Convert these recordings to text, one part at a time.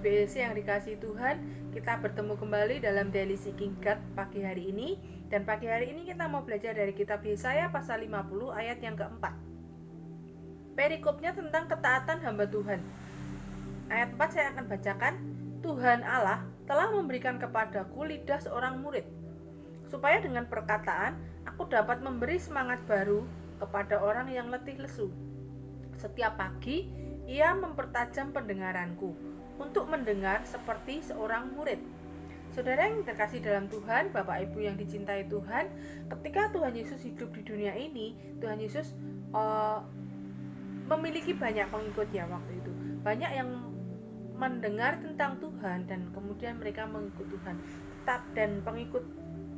BLC yang dikasihi Tuhan, kita bertemu kembali dalam Daily Seeking God pagi hari ini. Dan pagi hari ini kita mau belajar dari kitab Yesaya pasal 50 ayat yang keempat. Perikopnya tentang ketaatan hamba Tuhan. Ayat 4 saya akan bacakan. Tuhan Allah telah memberikan kepadaku lidah seorang murid, supaya dengan perkataan aku dapat memberi semangat baru kepada orang yang letih lesu. Setiap pagi ia mempertajam pendengaranku untuk mendengar seperti seorang murid. Saudara yang terkasih dalam Tuhan, Bapak Ibu yang dicintai Tuhan, ketika Tuhan Yesus hidup di dunia ini, Tuhan Yesus memiliki banyak pengikutnya waktu itu. Banyak yang mendengar tentang Tuhan dan kemudian mereka mengikut Tuhan. Dan pengikut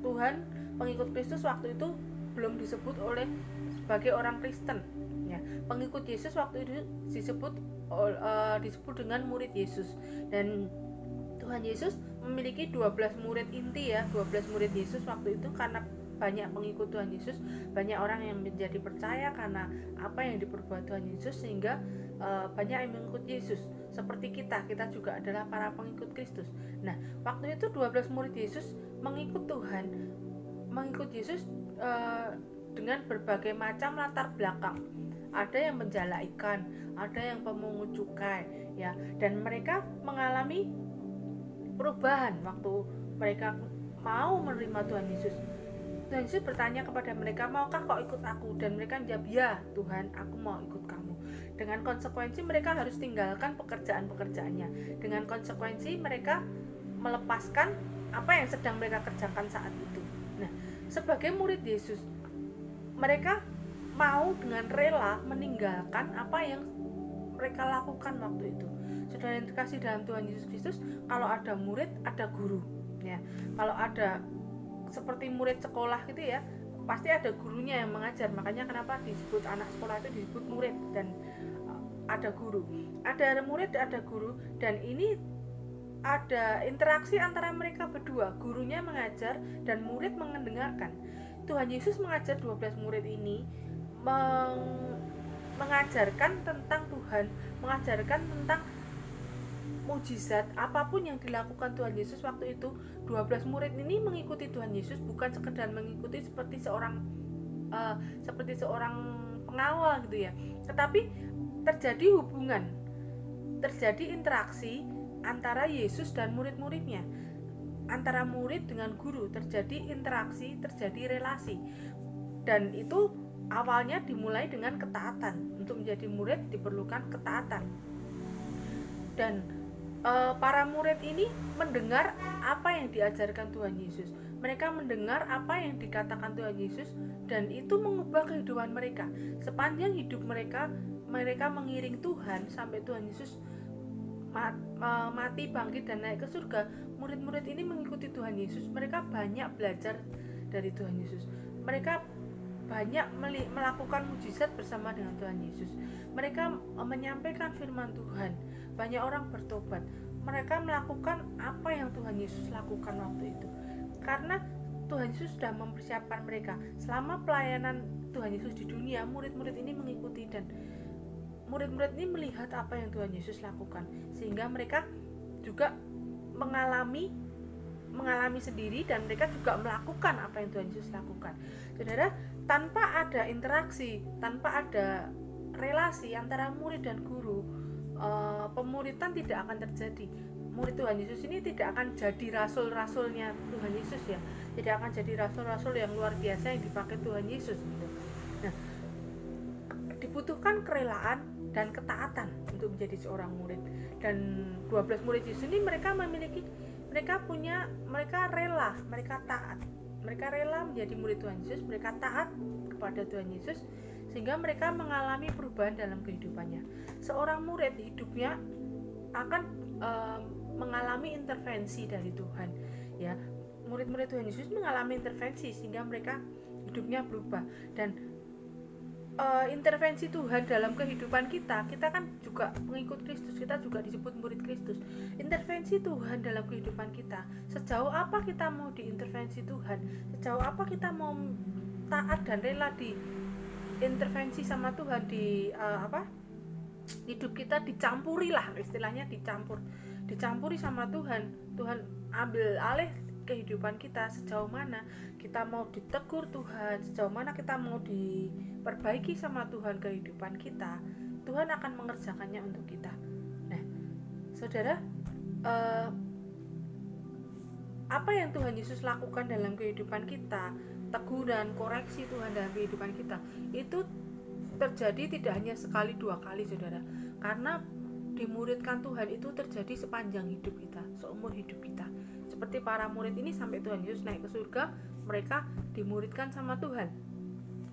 Tuhan, pengikut Kristus waktu itu belum disebut sebagai orang Kristen. Ya, pengikut Yesus waktu itu disebut dengan murid Yesus. Dan Tuhan Yesus memiliki 12 murid inti ya, 12 murid Yesus waktu itu, karena banyak pengikut Tuhan Yesus, banyak orang yang menjadi percaya karena apa yang diperbuat Tuhan Yesus, sehingga banyak yang mengikut Yesus. Seperti kita juga adalah para pengikut Kristus. Nah, waktu itu 12 murid Yesus mengikut Tuhan, mengikut Yesus dengan berbagai macam latar belakang. Ada yang menjala ikan, ada yang pemungut cukai, ya, dan mereka mengalami perubahan waktu mereka mau menerima Tuhan Yesus. Tuhan Yesus bertanya kepada mereka, maukah kau ikut aku? Dan mereka menjawab, ya Tuhan, aku mau ikut kamu. Dengan konsekuensi mereka harus tinggalkan pekerjaan-pekerjaannya. Dengan konsekuensi mereka melepaskan apa yang sedang mereka kerjakan saat itu. Nah, sebagai murid Yesus, mereka mau dengan rela meninggalkan apa yang mereka lakukan waktu itu. Saudara yang terkasih dalam Tuhan Yesus Kristus, kalau ada murid, ada guru. Ya, kalau ada seperti murid sekolah gitu ya, pasti ada gurunya yang mengajar. Makanya kenapa disebut anak sekolah itu disebut murid, dan ada guru. Ada murid, ada guru, dan ini ada interaksi antara mereka berdua. Gurunya mengajar dan murid mendengarkan. Tuhan Yesus mengajar 12 murid ini mengajarkan tentang Tuhan, mengajarkan tentang mujizat apapun yang dilakukan Tuhan Yesus waktu itu. 12 murid ini mengikuti Tuhan Yesus bukan sekedar mengikuti seperti seorang pengawal gitu ya, tetapi terjadi hubungan, terjadi interaksi antara Yesus dan murid-muridnya, antara murid dengan guru, terjadi interaksi, terjadi relasi. Dan itu awalnya dimulai dengan ketaatan. Untuk menjadi murid diperlukan ketaatan. Dan para murid ini mendengar apa yang diajarkan Tuhan Yesus. Mereka mendengar apa yang dikatakan Tuhan Yesus, dan itu mengubah kehidupan mereka. Sepanjang hidup mereka mengiring Tuhan sampai Tuhan Yesus mati, bangkit, dan naik ke surga. Murid-murid ini mengikuti Tuhan Yesus. Mereka banyak belajar dari Tuhan Yesus. Mereka banyak melakukan mujizat bersama dengan Tuhan Yesus. Mereka menyampaikan firman Tuhan. Banyak orang bertobat. Mereka melakukan apa yang Tuhan Yesus lakukan waktu itu, karena Tuhan Yesus sudah mempersiapkan mereka. Selama pelayanan Tuhan Yesus di dunia, murid-murid ini mengikuti, dan murid-murid ini melihat apa yang Tuhan Yesus lakukan, sehingga mereka juga mengalami sendiri, dan mereka juga melakukan apa yang Tuhan Yesus lakukan. Saudara, tanpa ada interaksi, tanpa ada relasi antara murid dan guru, pemuridan tidak akan terjadi. Murid Tuhan Yesus ini tidak akan jadi rasul-rasulnya Tuhan Yesus ya, tidak akan jadi rasul-rasul yang luar biasa yang dipakai Tuhan Yesus gitu. Nah, dibutuhkan kerelaan dan ketaatan untuk menjadi seorang murid. Dan 12 murid Yesus ini mereka rela, mereka taat. Mereka rela menjadi murid Tuhan Yesus, mereka taat kepada Tuhan Yesus, sehingga mereka mengalami perubahan dalam kehidupannya. Seorang murid hidupnya akan mengalami intervensi dari Tuhan. Ya, murid-murid Tuhan Yesus mengalami intervensi sehingga mereka hidupnya berubah. Dan intervensi Tuhan dalam kehidupan kita kan juga mengikut Kristus, kita juga disebut murid Kristus. Intervensi Tuhan dalam kehidupan kita, sejauh apa kita mau diintervensi Tuhan, sejauh apa kita mau taat dan rela diintervensi sama Tuhan, hidup kita dicampuri lah, istilahnya dicampur dicampuri sama Tuhan, Tuhan ambil alih kehidupan kita, sejauh mana kita mau ditegur Tuhan, sejauh mana kita mau diperbaiki sama Tuhan kehidupan kita, Tuhan akan mengerjakannya untuk kita. Nah, saudara, apa yang Tuhan Yesus lakukan dalam kehidupan kita, teguran, koreksi Tuhan dalam kehidupan kita, itu terjadi tidak hanya sekali dua kali, saudara, karena dimuridkan Tuhan itu terjadi sepanjang hidup kita, seumur hidup kita. Seperti para murid ini sampai Tuhan Yesus naik ke surga, mereka dimuridkan sama Tuhan.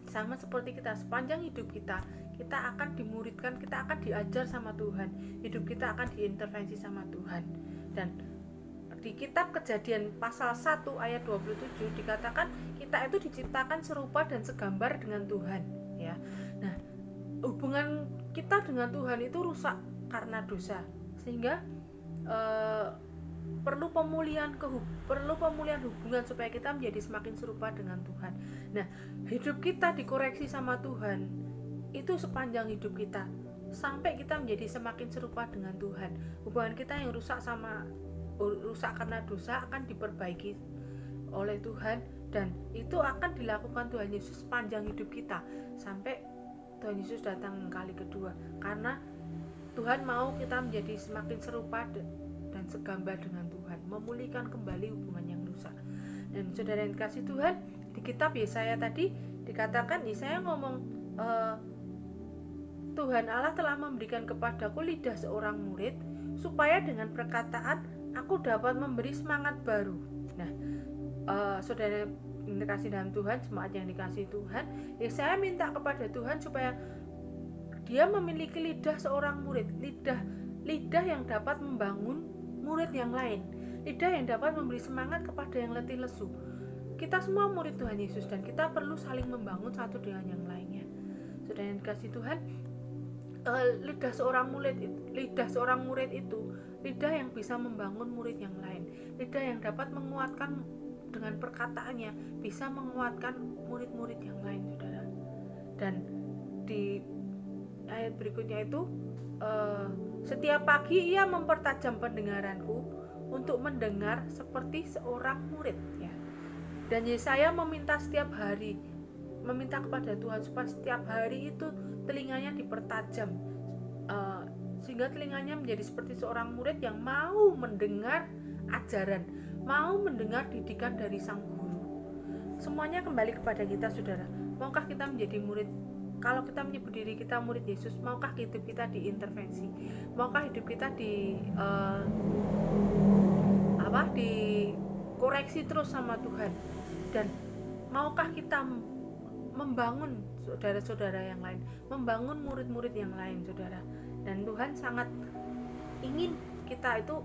Sama seperti kita, sepanjang hidup kita akan dimuridkan, kita akan diajar sama Tuhan, hidup kita akan diintervensi sama Tuhan. Dan di kitab Kejadian pasal 1 ayat 27 dikatakan kita itu diciptakan serupa dan segambar dengan Tuhan, ya. Nah, hubungan kita dengan Tuhan itu rusak karena dosa, sehingga perlu pemulihan hubungan supaya kita menjadi semakin serupa dengan Tuhan. Nah, hidup kita dikoreksi sama Tuhan itu sepanjang hidup kita, sampai kita menjadi semakin serupa dengan Tuhan. Hubungan kita yang rusak karena dosa akan diperbaiki oleh Tuhan, dan itu akan dilakukan Tuhan Yesus sepanjang hidup kita sampai Tuhan Yesus datang kali kedua, karena Tuhan mau kita menjadi semakin serupa dan segambar dengan Tuhan, memulihkan kembali hubungan yang rusak. Dan saudara yang dikasih Tuhan, di kitab Yesaya tadi dikatakan, Yesaya ngomong, Tuhan Allah telah memberikan kepadaku lidah seorang murid, supaya dengan perkataan aku dapat memberi semangat baru. Nah, saudara yang dikasih dalam Tuhan, jemaat yang dikasih Tuhan, Yesaya minta kepada Tuhan supaya dia memiliki lidah seorang murid, lidah yang dapat membangun murid yang lain, lidah yang dapat memberi semangat kepada yang letih lesu. Kita semua murid Tuhan Yesus dan kita perlu saling membangun satu dengan yang lainnya. Saudara yang dikasih Tuhan, lidah seorang murid itu lidah yang bisa membangun murid yang lain, lidah yang dapat menguatkan dengan perkataannya, bisa menguatkan murid-murid yang lain, saudara. Dan di ayat berikutnya itu, setiap pagi ia mempertajam pendengaranku untuk mendengar seperti seorang murid, ya. Dan Yesaya meminta kepada Tuhan supaya setiap hari itu telinganya dipertajam, sehingga telinganya menjadi seperti seorang murid yang mau mendengar ajaran, mau mendengar didikan dari sang guru. Semuanya kembali kepada kita, saudara. Maukah kita menjadi murid? Kalau kita menyebut diri kita murid Yesus, maukah hidup kita diintervensi? Maukah hidup kita dikoreksi terus sama Tuhan? Dan maukah kita membangun saudara-saudara yang lain, membangun murid-murid yang lain, saudara? Dan Tuhan sangat ingin kita itu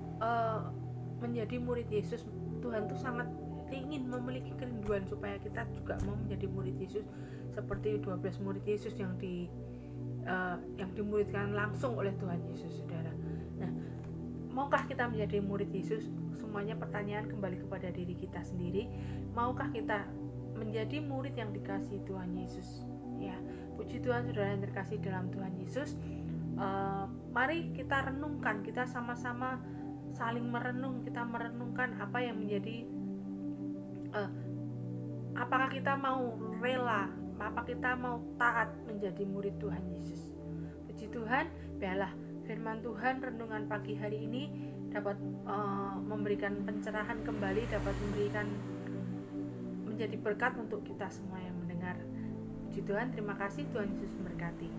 menjadi murid Yesus. Tuhan tuh sangat ingin memiliki kerinduan supaya kita juga mau menjadi murid Yesus, seperti 12 murid Yesus yang dimuridkan langsung oleh Tuhan Yesus, saudara. Nah, maukah kita menjadi murid Yesus? Semuanya pertanyaan kembali kepada diri kita sendiri. Maukah kita menjadi murid yang dikasihi Tuhan Yesus? Ya, puji Tuhan, saudara yang terkasih dalam Tuhan Yesus. Mari kita renungkan, kita sama-sama saling merenung, kita merenungkan apa yang menjadi apakah kita mau rela, apa kita mau taat menjadi murid Tuhan Yesus. Puji Tuhan, biarlah firman Tuhan renungan pagi hari ini dapat memberikan pencerahan kembali, dapat menjadi berkat untuk kita semua yang mendengar. Puji Tuhan, terima kasih, Tuhan Yesus memberkati.